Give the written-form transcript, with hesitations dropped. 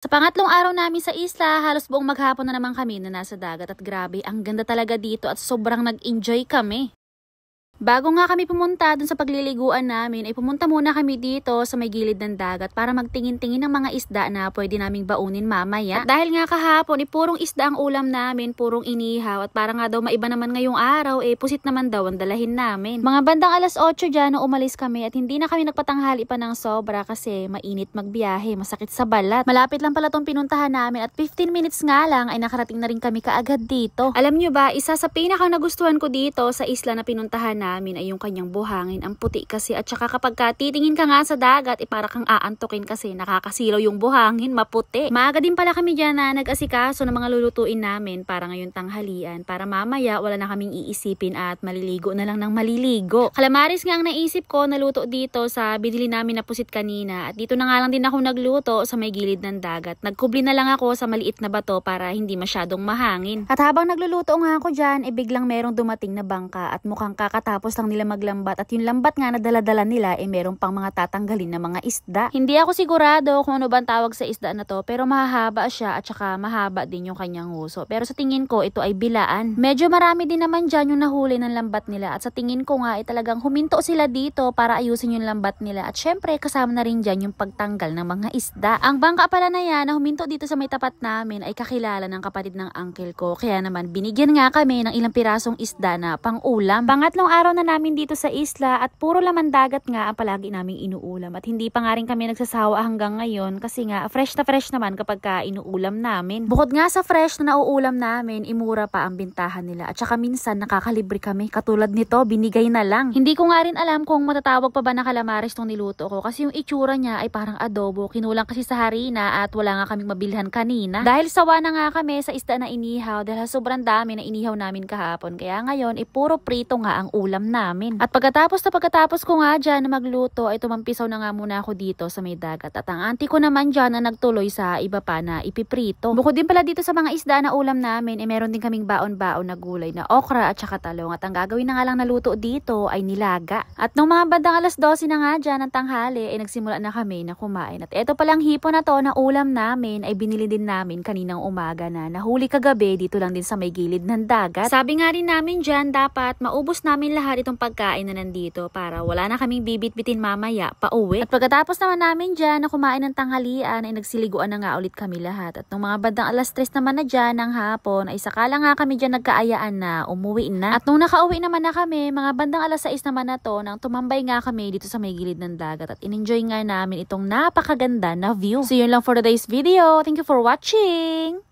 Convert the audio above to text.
Sa pangatlong araw namin sa isla, halos buong maghapon na naman kami na nasa dagat at grabe, ang ganda talaga dito at sobrang nag-enjoy kami. Bago nga kami pumunta dun sa pagliliguan namin, ay pumunta muna kami dito sa may gilid ng dagat para magtingin-tingin ng mga isda na pwede naming baunin mamaya. At dahil nga kahapon, purong isda ang ulam namin, purong inihaw at para nga daw maiba naman ngayong araw, pusit naman daw ang dalahin namin. Mga bandang alas 8 dyan na umalis kami at hindi na kami nagpatanghali pa ng sobra kasi mainit magbiyahe, masakit sa balat. Malapit lang pala tong pinuntahan namin at 15 minutes nga lang ay nakarating na rin kami kaagad dito. Alam nyo ba, isa sa pinakang nagustuhan ko dito sa isla na pinuntahan namin ay yung kanyang buhangin. Ang puti kasi at saka kapag titingin ka nga sa dagat para kang aantukin kasi nakakasilaw yung buhangin, maputi. Maaga din pala kami dyan na nag-asikaso ng mga lulutuin namin para ngayong tanghalian para mamaya wala na kaming iisipin at maliligo na lang ng maliligo. Calamares nga ang naisip ko naluto dito sa binili namin na pusit kanina at dito na nga lang din ako nagluto sa may gilid ng dagat. Nagkubli na lang ako sa maliit na bato para hindi masyadong mahangin. At habang nagluluto nga ako dyan, biglang merong dumating na bangka at mukhang kakatapos lang nila maglambat at yung lambat nga na dala-dala nila merong pang mga tatanggalin na mga isda. Hindi ako sigurado kung ano bang tawag sa isda na to pero mahahaba siya at saka mahaba din yung kanyang huso. Pero sa tingin ko ito ay bilaan. Medyo marami din naman dyan yung nahuli ng lambat nila at sa tingin ko nga talagang huminto sila dito para ayusin yung lambat nila at syempre kasama na rin dyan yung pagtanggal ng mga isda. Ang bangka pala na yan na huminto dito sa may tapat namin ay kakilala ng kapatid ng uncle ko kaya naman binigyan nga kami ng ilang pirasong isda na pang ulam. Pangatlong araw na namin dito sa isla at puro laman dagat nga ang palagi naming inuulam at hindi pa nga rin kami nagsasawa hanggang ngayon kasi nga fresh na fresh naman kapag inuulam namin. Bukod nga sa fresh na nauulam namin, imura pa ang bintahan nila at saka minsan nakakalibre kami katulad nito, binigay na lang. Hindi ko nga rin alam kung matatawag pa ba na calamares tong niluto ko kasi yung itsura niya ay parang adobo, kinulang kasi sa harina at wala nga kaming mabilhan kanina. Dahil sawa na nga kami sa isda na inihaw dahil sobrang dami na inihaw namin kahapon kaya ngayon puro prito nga ang ulam namin. At pagkatapos ko nga dyan na magluto ay tumampisaw na nga muna ako dito sa may dagat at ang auntie ko naman dyan na nagtuloy sa iba pa na ipiprito. Bukod din pala dito sa mga isda na ulam namin meron din kaming baon-baon na gulay na okra at saka talong at ang gagawin na nga lang naluto dito ay nilaga. At nung mga bandang alas 12 na nga dyan ng tanghali nagsimula na kami na kumain at eto palang hipon na to na ulam namin ay binili din namin kaninang umaga na nahuli kagabi dito lang din sa may gilid ng dagat. Sabi nga rin namin dyan dapat maubos namin lahat itong pagkain na nandito para wala na kaming bibit-bitin mamaya pauwi. At pagkatapos naman namin dyan na kumain ng tanghalian ay nagsiliguan na nga ulit kami lahat. At nung mga bandang alas 3 naman na dyan ng hapon ay sakala nga kami dyan nagkaayaan na umuwi na. At nung nakauwi naman na kami, mga bandang alas 6 naman na to nang tumambay nga kami dito sa may gilid ng dagat at in-enjoy nga namin itong napakaganda na view. So yun lang for today's video. Thank you for watching!